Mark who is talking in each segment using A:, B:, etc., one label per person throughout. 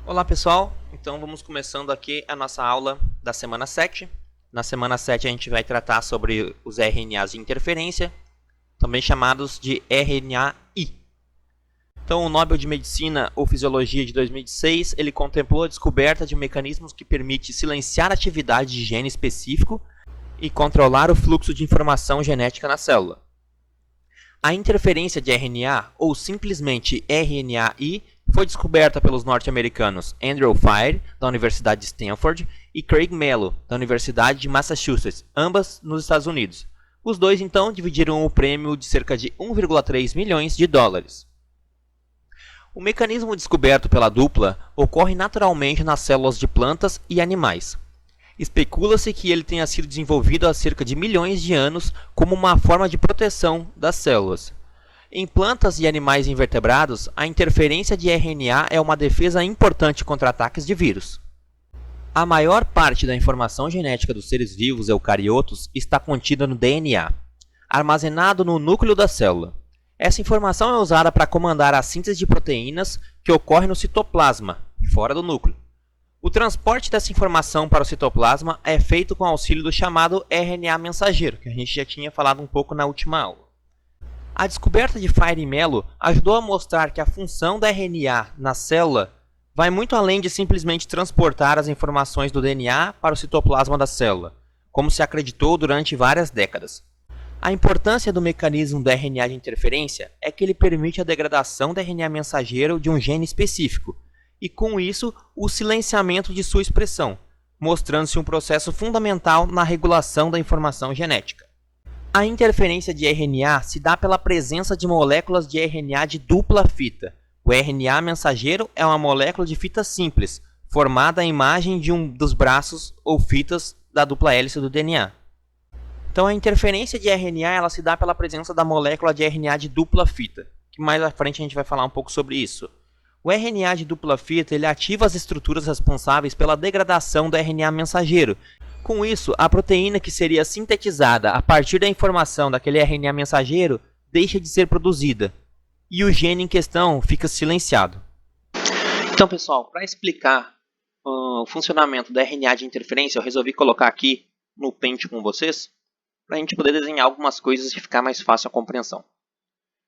A: Olá pessoal, então vamos começando aqui a nossa aula da semana 7. Na semana 7 a gente vai tratar sobre os RNAs de interferência, também chamados de RNAi. Então o Nobel de Medicina ou Fisiologia de 2006, ele contemplou a descoberta de mecanismos que permitem silenciar a atividade de gene específico e controlar o fluxo de informação genética na célula. A interferência de RNA, ou simplesmente RNAi, foi descoberta pelos norte-americanos Andrew Fire, da Universidade de Stanford, e Craig Mello, da Universidade de Massachusetts, ambas nos Estados Unidos. Os dois, então, dividiram o prêmio de cerca de 1,3 milhões de dólares. O mecanismo descoberto pela dupla ocorre naturalmente nas células de plantas e animais. Especula-se que ele tenha sido desenvolvido há cerca de milhões de anos como uma forma de proteção das células. Em plantas e animais invertebrados, a interferência de RNA é uma defesa importante contra ataques de vírus. A maior parte da informação genética dos seres vivos eucariotos está contida no DNA, armazenado no núcleo da célula. Essa informação é usada para comandar a síntese de proteínas que ocorre no citoplasma, fora do núcleo. O transporte dessa informação para o citoplasma é feito com auxílio do chamado RNA mensageiro, que a gente já tinha falado um pouco na última aula. A descoberta de Fire e Mello ajudou a mostrar que a função da RNA na célula vai muito além de simplesmente transportar as informações do DNA para o citoplasma da célula, como se acreditou durante várias décadas. A importância do mecanismo do RNA de interferência é que ele permite a degradação do RNA mensageiro de um gene específico, e com isso o silenciamento de sua expressão, mostrando-se um processo fundamental na regulação da informação genética. A interferência de RNA se dá pela presença de moléculas de RNA de dupla fita. O RNA mensageiro é uma molécula de fita simples, formada à imagem de um dos braços ou fitas da dupla hélice do DNA. Então a interferência de RNA ela se dá pela presença da molécula de RNA de dupla fita, que mais à frente a gente vai falar um pouco sobre isso. O RNA de dupla fita ele ativa as estruturas responsáveis pela degradação do RNA mensageiro. Com isso, a proteína que seria sintetizada a partir da informação daquele RNA mensageiro deixa de ser produzida, e o gene em questão fica silenciado. Então, pessoal, para explicar o funcionamento do RNA de interferência, eu resolvi colocar aqui no pente com vocês, para a gente poder desenhar algumas coisas e ficar mais fácil a compreensão.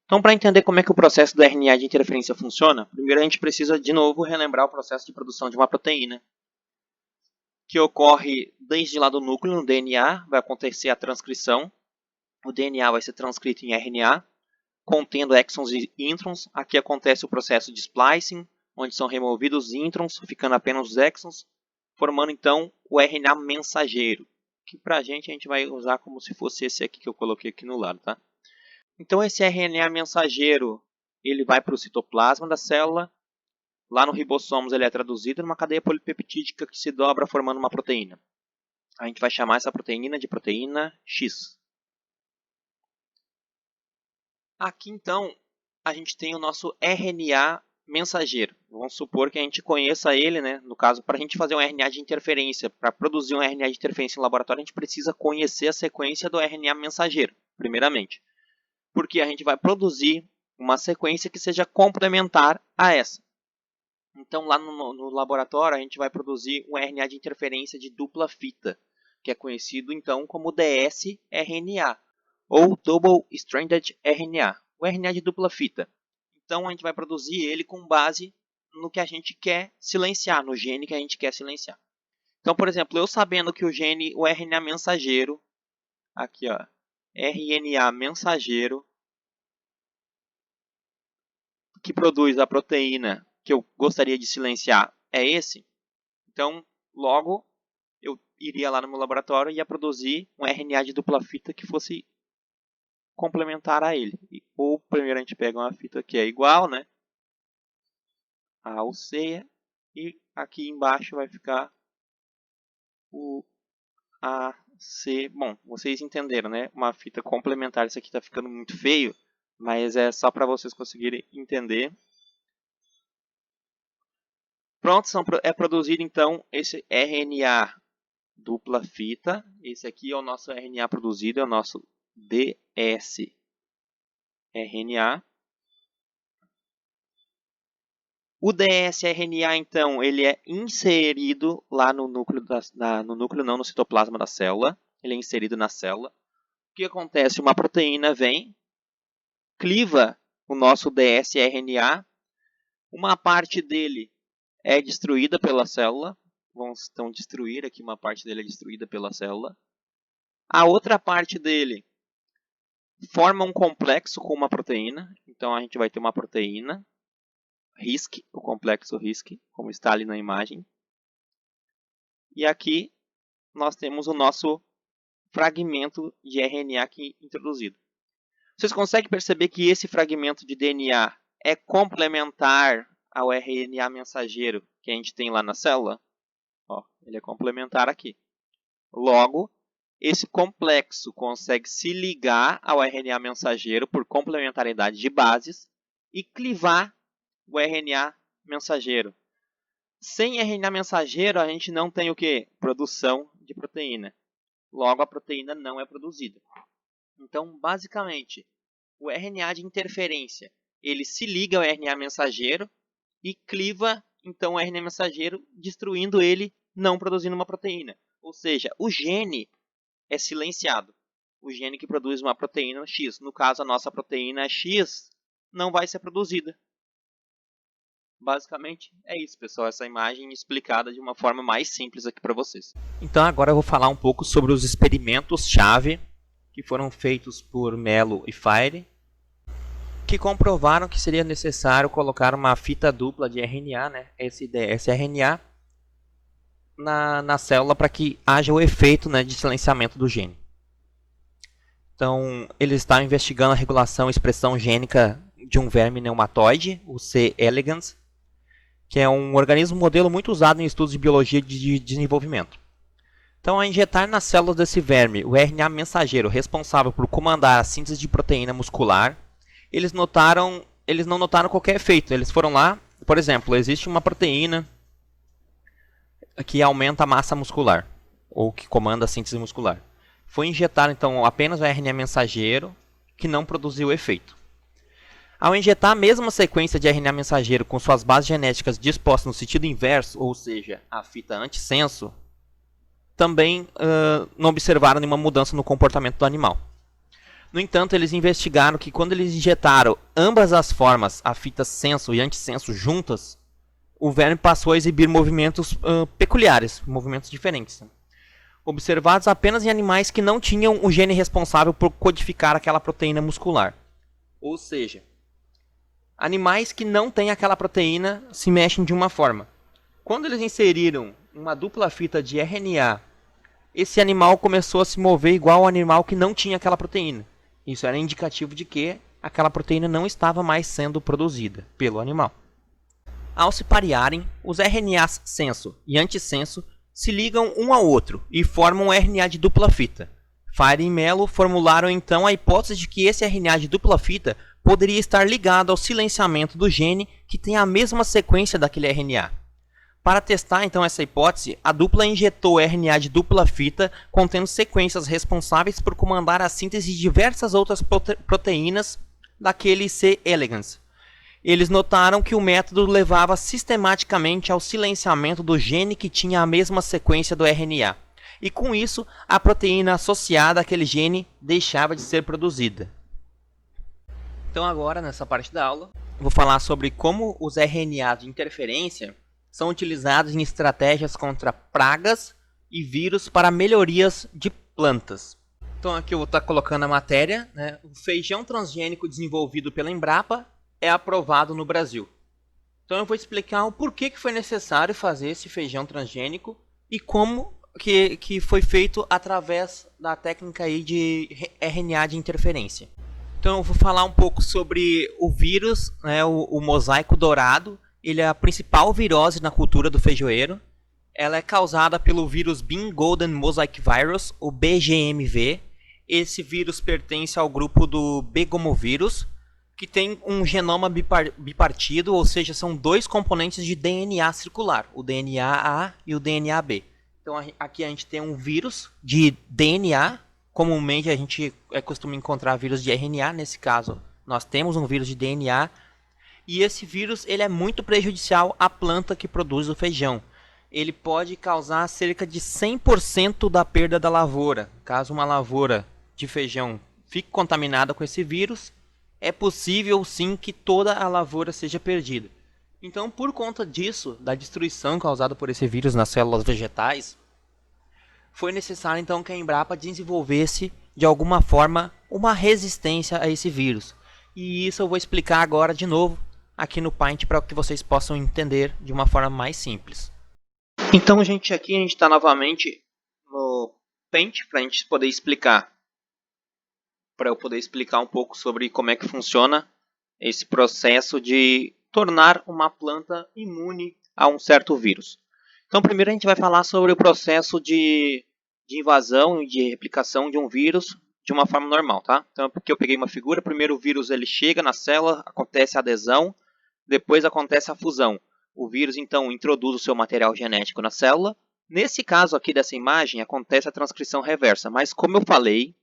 A: Então, para entender como é que o processo do RNA de interferência funciona, primeiro a gente precisa, de novo, relembrar o processo de produção de uma proteína, que ocorre desde lá do núcleo, no DNA, vai acontecer a transcrição, o DNA vai ser transcrito em RNA, contendo exons e introns, aqui acontece o processo de splicing, onde são removidos os introns, ficando apenas os exons, formando então o RNA mensageiro, que para a gente vai usar como se fosse esse aqui que eu coloquei aqui no lado, tá? Então esse RNA mensageiro, ele vai para o citoplasma da célula, lá no ribossomos ele é traduzido numa cadeia polipeptídica que se dobra formando uma proteína. A gente vai chamar essa proteína de proteína X. Aqui então a gente tem o nosso RNA mensageiro. Vamos supor que a gente conheça ele, né? No caso, para a gente fazer um RNA de interferência, para produzir um RNA de interferência em laboratório, a gente precisa conhecer a sequência do RNA mensageiro, primeiramente. Porque a gente vai produzir uma sequência que seja complementar a essa. Então, lá no laboratório, a gente vai produzir um RNA de interferência de dupla fita, que é conhecido então como dsRNA, ou Double Stranded RNA, o RNA de dupla fita. Então, a gente vai produzir ele com base no que a gente quer silenciar, no gene que a gente quer silenciar. Então, por exemplo, eu sabendo que o RNA mensageiro, aqui ó, RNA mensageiro, que produz a proteína que eu gostaria de silenciar é esse, então logo eu iria lá no meu laboratório e ia produzir um RNA de dupla fita que fosse complementar a ele. Ou primeiro a gente pega uma fita que é igual, né, a ou C, e aqui embaixo vai ficar o AC. Bom, vocês entenderam, né? Uma fita complementar. Isso aqui está ficando muito feio, mas é só para vocês conseguirem entender. Pronto, é produzido então esse RNA dupla fita. Esse aqui é o nosso RNA produzido, é o nosso dsRNA. O dsRNA, então, ele é inserido lá no núcleo, no citoplasma da célula. Ele é inserido na célula. O que acontece? Uma proteína vem, cliva o nosso dsRNA, uma parte dele é destruída pela célula. Vamos então destruir aqui, uma parte dele é destruída pela célula. A outra parte dele forma um complexo com uma proteína. Então a gente vai ter uma proteína, RISC, o complexo RISC, como está ali na imagem. E aqui nós temos o nosso fragmento de RNA aqui introduzido. Vocês conseguem perceber que esse fragmento de DNA é complementar ao RNA mensageiro que a gente tem lá na célula? Ó, ele é complementar aqui. Logo, esse complexo consegue se ligar ao RNA mensageiro por complementaridade de bases e clivar o RNA mensageiro. Sem RNA mensageiro, a gente não tem o quê? Produção de proteína. Logo, a proteína não é produzida. Então, basicamente, o RNA de interferência, ele se liga ao RNA mensageiro e cliva, então, o RNA mensageiro, destruindo ele, não produzindo uma proteína. Ou seja, o gene é silenciado. O gene que produz uma proteína X. No caso, a nossa proteína X não vai ser produzida. Basicamente, é isso, pessoal. Essa imagem explicada de uma forma mais simples aqui para vocês. Então, agora eu vou falar um pouco sobre os experimentos-chave que foram feitos por Mello e Fire, que comprovaram que seria necessário colocar uma fita dupla de RNA, né, esse dsRNA, na célula para que haja o efeito, né, de silenciamento do gene. Então, eles estavam investigando a regulação e expressão gênica de um verme neumatoide, o C. elegans, que é um organismo modelo muito usado em estudos de biologia de desenvolvimento. Então, ao injetar nas células desse verme o RNA mensageiro responsável por comandar a síntese de proteína muscular, eles não notaram qualquer efeito. Eles foram lá, por exemplo, existe uma proteína que aumenta a massa muscular, ou que comanda a síntese muscular. Foi injetado, então, apenas o RNA mensageiro, que não produziu efeito. Ao injetar a mesma sequência de RNA mensageiro com suas bases genéticas dispostas no sentido inverso, ou seja, a fita antissenso, também não observaram nenhuma mudança no comportamento do animal. No entanto, eles investigaram que quando eles injetaram ambas as formas, a fita senso e antissenso juntas, o verme passou a exibir movimentos peculiares, movimentos diferentes, observados apenas em animais que não tinham o gene responsável por codificar aquela proteína muscular. Ou seja, animais que não têm aquela proteína se mexem de uma forma. Quando eles inseriram uma dupla fita de RNA, esse animal começou a se mover igual ao animal que não tinha aquela proteína. Isso era indicativo de que aquela proteína não estava mais sendo produzida pelo animal. Ao se parearem, os RNAs senso e antissenso se ligam um ao outro e formam um RNA de dupla fita. Fire e Mello formularam então a hipótese de que esse RNA de dupla fita poderia estar ligado ao silenciamento do gene que tem a mesma sequência daquele RNA. Para testar então essa hipótese, a dupla injetou RNA de dupla fita contendo sequências responsáveis por comandar a síntese de diversas outras proteínas daquele C. elegans. Eles notaram que o método levava sistematicamente ao silenciamento do gene que tinha a mesma sequência do RNA. E com isso, a proteína associada àquele gene deixava de ser produzida. Então agora, nessa parte da aula, eu vou falar sobre como os RNAs de interferência são utilizados em estratégias contra pragas e vírus para melhorias de plantas. Então aqui eu vou estar colocando a matéria, né? O feijão transgênico desenvolvido pela Embrapa é aprovado no Brasil. Então eu vou explicar o porquê que foi necessário fazer esse feijão transgênico e como que foi feito através da técnica aí de RNA de interferência. Então eu vou falar um pouco sobre o vírus, né, o mosaico dourado. Ele é a principal virose na cultura do feijoeiro. Ela é causada pelo vírus Bean Golden Mosaic Virus, o BGMV. Esse vírus pertence ao grupo do B-gomovírus, que tem um genoma bipartido, ou seja, são dois componentes de DNA circular, o DNA A e o DNA B. Então aqui a gente tem um vírus de DNA, comumente a gente costuma encontrar vírus de RNA, nesse caso nós temos um vírus de DNA, E esse vírus ele é muito prejudicial à planta que produz o feijão. Ele pode causar cerca de 100% da perda da lavoura. Caso uma lavoura de feijão fique contaminada com esse vírus, é possível sim que toda a lavoura seja perdida. Então, por conta disso, da destruição causada por esse vírus nas células vegetais, foi necessário então que a Embrapa desenvolvesse de alguma forma uma resistência a esse vírus. E isso eu vou explicar agora de novo aqui no Paint para que vocês possam entender de uma forma mais simples. Então, gente, aqui a gente está novamente no Paint para a gente poder explicar. Para eu poder explicar um pouco sobre como é que funciona esse processo de tornar uma planta imune a um certo vírus. Então, primeiro a gente vai falar sobre o processo de invasão e de replicação de um vírus de uma forma normal, tá? Então, porque eu peguei uma figura, primeiro o vírus ele chega na célula, acontece a adesão, depois acontece a fusão. O vírus, então, introduz o seu material genético na célula. Nesse caso aqui dessa imagem, acontece a transcrição reversa, mas como eu falei,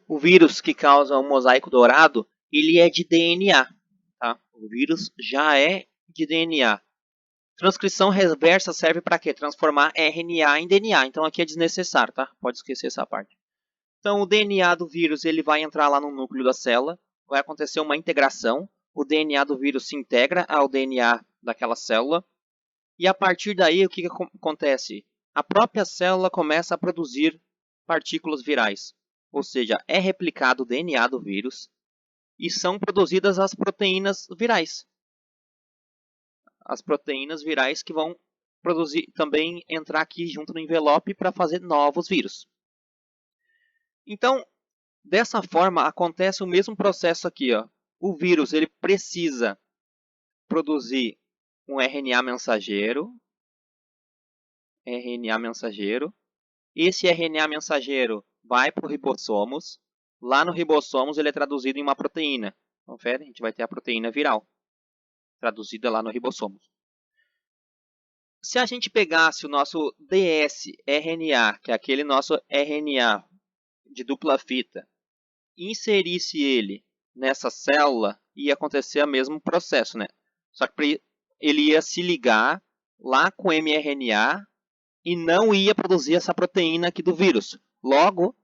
A: o vírus que causa o mosaico dourado, ele é de DNA, tá? O vírus já é de DNA. Transcrição reversa serve para quê? Transformar RNA em DNA. Então aqui é desnecessário, tá? Pode esquecer essa parte. Então o DNA do vírus ele vai entrar lá no núcleo da célula, vai acontecer uma integração. O DNA do vírus se integra ao DNA daquela célula. E a partir daí o que acontece? A própria célula começa a produzir partículas virais. Ou seja, é replicado o DNA do vírus e são produzidas as proteínas virais. As proteínas virais que vão produzir, também entrar aqui junto no envelope para fazer novos vírus. Então, dessa forma, acontece o mesmo processo aqui. Ó. O vírus ele precisa produzir um RNA mensageiro. Esse RNA mensageiro vai para o ribossomos. Lá no ribossomos ele é traduzido em uma proteína. Confere, a gente vai ter a proteína viral traduzida lá no ribossomos. Se a gente pegasse o nosso dsRNA, que é aquele nosso RNA de dupla fita, e inserisse ele nessa célula, ia acontecer o mesmo processo, né? Só que ele ia se ligar lá com o mRNA e não ia produzir essa proteína aqui do vírus. Logo,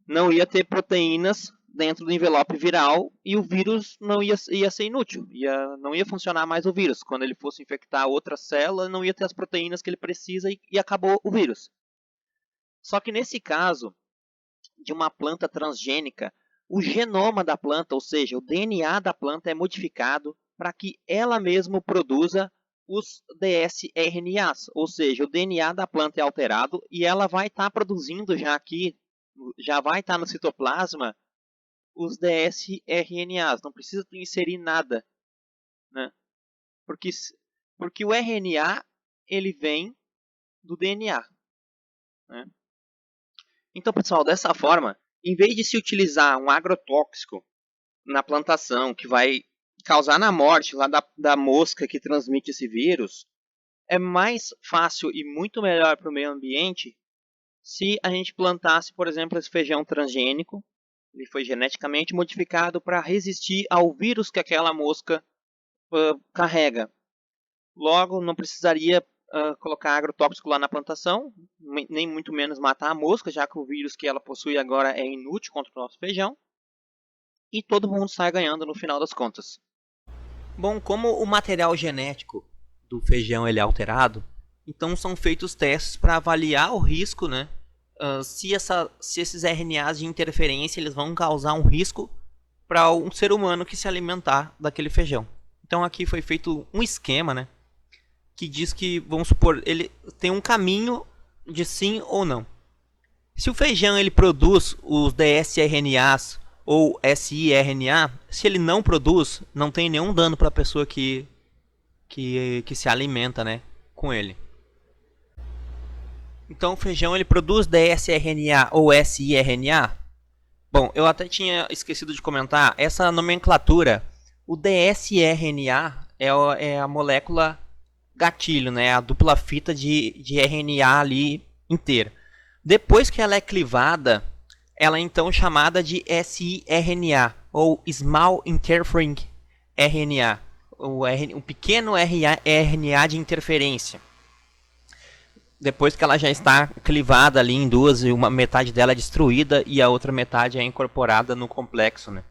A: não ia ter proteínas dentro do envelope viral e o vírus não ia ser inútil. Não ia funcionar mais o vírus. Quando ele fosse infectar outra célula, não ia ter as proteínas que ele precisa e acabou o vírus. Só que nesse caso de uma planta transgênica, o genoma da planta, ou seja, o DNA da planta é modificado para que ela mesma produza os dsRNAs, ou seja, o DNA da planta é alterado e ela vai estar produzindo já vai estar no citoplasma os dsRNAs, não precisa inserir nada, né? Porque o RNA ele vem do DNA, né? Então, pessoal, dessa forma, em vez de se utilizar um agrotóxico na plantação que vai causar na morte lá da mosca que transmite esse vírus, é mais fácil e muito melhor para o meio ambiente se a gente plantasse, por exemplo, esse feijão transgênico. Ele foi geneticamente modificado para resistir ao vírus que aquela mosca carrega. Logo, não precisaria colocar agrotóxico lá na plantação, nem muito menos matar a mosca, já que o vírus que ela possui agora é inútil contra o nosso feijão. E todo mundo sai ganhando no final das contas. Bom, como o material genético do feijão ele é alterado, então são feitos testes para avaliar o risco, né? Se esses RNAs de interferência eles vão causar um risco para um ser humano que se alimentar daquele feijão. Então aqui foi feito um esquema, né, que diz que, vamos supor, ele tem um caminho de sim ou não. Se o feijão ele produz os dsRNAs ou siRNA, se ele não produz, não tem nenhum dano para a pessoa que se alimenta, né, com ele. Então o feijão ele produz dsRNA ou siRNA? Bom, eu até tinha esquecido de comentar, essa nomenclatura, o dsRNA é a molécula gatilho, né? A dupla fita de RNA ali inteira. Depois que ela é clivada, ela é então chamada de siRNA, ou Small Interfering RNA. um pequeno RNA de interferência. Depois que ela já está clivada ali em duas, e uma metade dela é destruída e a outra metade é incorporada no complexo, né?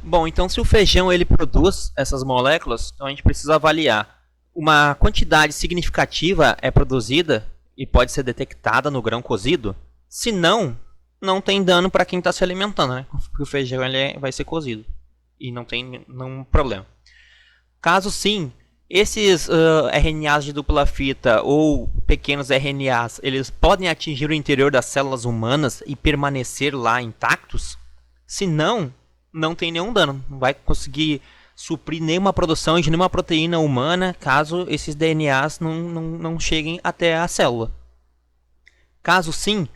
A: Bom, então se o feijão ele produz essas moléculas, então a gente precisa avaliar. Uma quantidade significativa é produzida e pode ser detectada no grão cozido? Se não, não tem dano para quem está se alimentando, né? Porque o feijão ele vai ser cozido e não tem nenhum problema. Caso sim, esses RNAs de dupla fita ou pequenos RNAs, eles podem atingir o interior das células humanas e permanecer lá intactos? Se não, não tem nenhum dano. Não vai conseguir suprir nenhuma produção de nenhuma proteína humana caso esses DNAs não cheguem até a célula. Caso sim,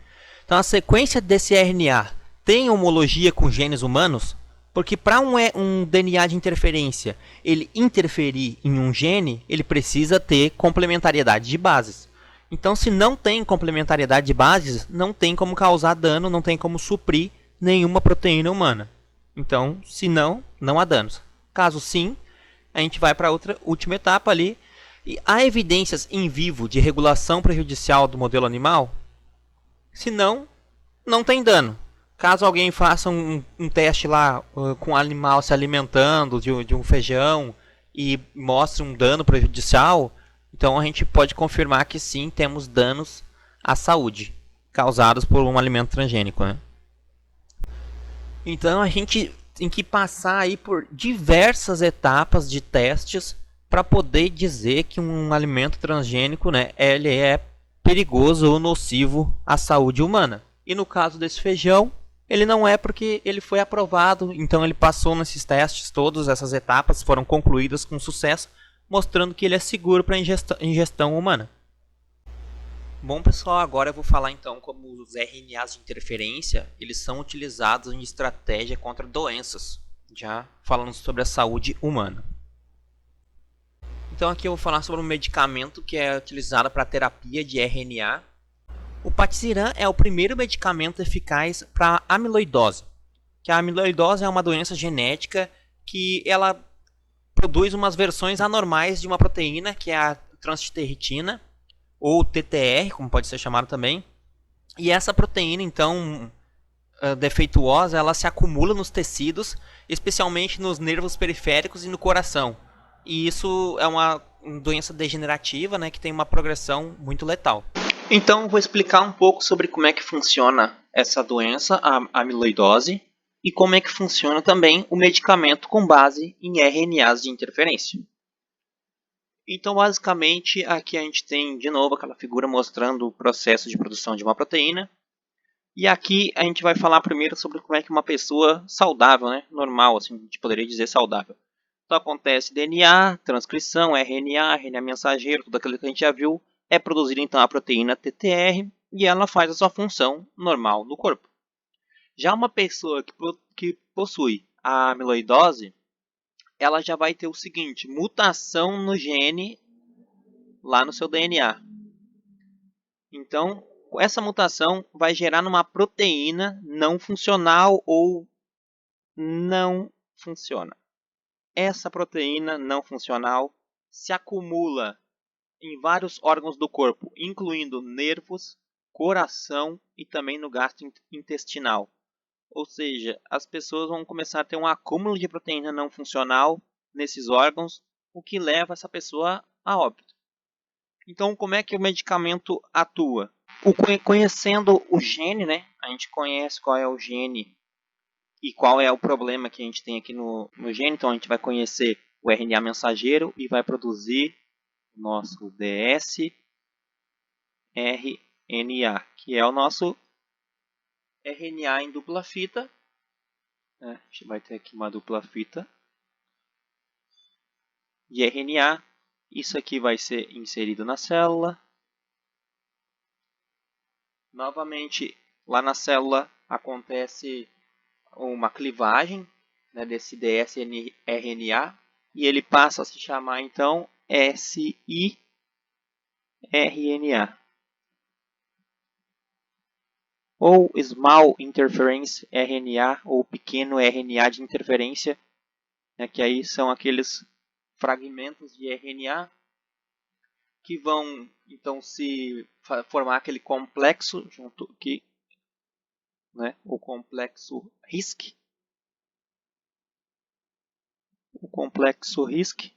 A: então a sequência desse RNA tem homologia com genes humanos? Porque para um DNA de interferência ele interferir em um gene, ele precisa ter complementariedade de bases. Então, se não tem complementariedade de bases, não tem como causar dano, não tem como suprir nenhuma proteína humana. Então, se não, não há danos. Caso sim, a gente vai para outra última etapa ali. E há evidências em vivo de regulação prejudicial do modelo animal? Se não, não tem dano. Caso alguém faça um teste lá com um animal se alimentando de um feijão e mostre um dano prejudicial, então a gente pode confirmar que sim, temos danos à saúde causados por um alimento transgênico, né? Então a gente tem que passar aí por diversas etapas de testes para poder dizer que um alimento transgênico, né, ele é perigoso ou nocivo à saúde humana. E no caso desse feijão, ele não é porque ele foi aprovado, então ele passou nesses testes, todas essas etapas foram concluídas com sucesso, mostrando que ele é seguro para ingestão humana. Bom pessoal, agora eu vou falar então como os RNAs de interferência eles são utilizados em estratégia contra doenças, já falando sobre a saúde humana. Então aqui eu vou falar sobre um medicamento que é utilizado para terapia de RNA. O Patisiran é o primeiro medicamento eficaz para amiloidose. Que a amiloidose é uma doença genética que ela produz umas versões anormais de uma proteína, que é a transtiterritina, ou TTR, como pode ser chamado também. E essa proteína, então, defeituosa, ela se acumula nos tecidos, especialmente nos nervos periféricos e no coração. E isso é uma doença degenerativa, né, que tem uma progressão muito letal. Então, vou explicar um pouco sobre como é que funciona essa doença, a amiloidose, e como é que funciona também o medicamento com base em RNAs de interferência. Então, basicamente, aqui a gente tem, de novo, aquela figura mostrando o processo de produção de uma proteína. E aqui a gente vai falar primeiro sobre como é que uma pessoa saudável, né, normal, assim, a gente poderia dizer saudável. Então, acontece DNA, transcrição, RNA mensageiro, tudo aquilo que a gente já viu, é produzida então a proteína TTR e ela faz a sua função normal no corpo. Já uma pessoa que possui a amiloidose, ela já vai ter o seguinte, mutação no gene lá no seu DNA. Então, essa mutação vai gerar uma proteína não funcional ou não funciona. Essa proteína não funcional se acumula em vários órgãos do corpo, incluindo nervos, coração e também no gastrointestinal. Ou seja, as pessoas vão começar a ter um acúmulo de proteína não funcional nesses órgãos, o que leva essa pessoa a óbito. Então, como é que o medicamento atua? Conhecendo o gene, né? A gente conhece qual é o gene e qual é o problema que a gente tem aqui no gene. Então, a gente vai conhecer o RNA mensageiro e vai produzir nosso dsRNA, que é o nosso RNA em dupla fita. A gente vai ter aqui uma dupla fita de RNA. Isso aqui vai ser inserido na célula. Novamente, lá na célula acontece uma clivagem, né, desse dsRNA e ele passa a se chamar então siRNA. Ou Small Interference RNA, ou pequeno RNA de interferência, que aí são aqueles fragmentos de RNA que vão então se formar aquele complexo junto aqui, o complexo RISC. O complexo RISC,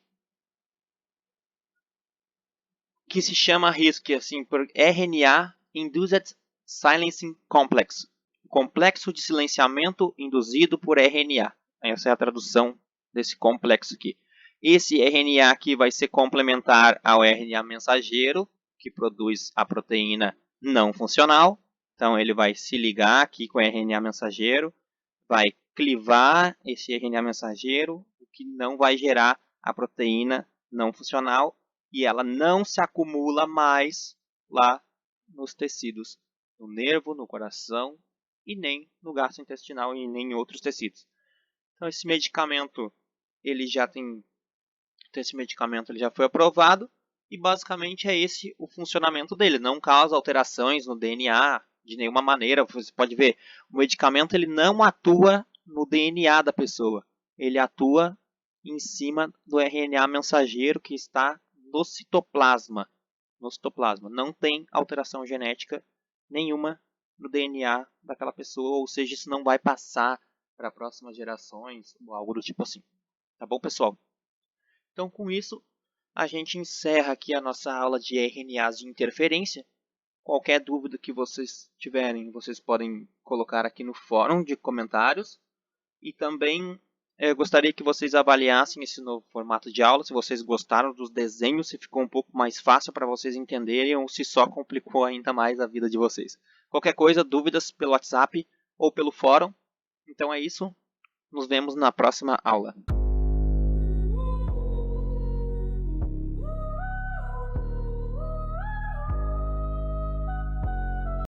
A: que se chama RISC assim por RNA Induced Silencing Complex, complexo de silenciamento induzido por RNA. Essa é a tradução desse complexo aqui. Esse RNA aqui vai ser complementar ao RNA mensageiro, que produz a proteína não funcional. Então, ele vai se ligar aqui com o RNA mensageiro, vai clivar esse RNA mensageiro, o que não vai gerar a proteína não funcional, e ela não se acumula mais lá nos tecidos, no nervo, no coração, e nem no gastrointestinal e nem em outros tecidos. Então, esse medicamento ele já foi aprovado e basicamente é esse o funcionamento dele. Não causa alterações no DNA de nenhuma maneira. Você pode ver, o medicamento ele não atua no DNA da pessoa. Ele atua em cima do RNA mensageiro que está no citoplasma. Não tem alteração genética nenhuma no DNA daquela pessoa, ou seja, isso não vai passar para próximas gerações ou algo do tipo assim. Tá bom, pessoal? Então, com isso, a gente encerra aqui a nossa aula de RNAs de interferência. Qualquer dúvida que vocês tiverem, vocês podem colocar aqui no fórum de comentários. E também gostaria que vocês avaliassem esse novo formato de aula, se vocês gostaram dos desenhos, se ficou um pouco mais fácil para vocês entenderem ou se só complicou ainda mais a vida de vocês. Qualquer coisa, dúvidas pelo WhatsApp ou pelo fórum. Então é isso, nos vemos na próxima aula.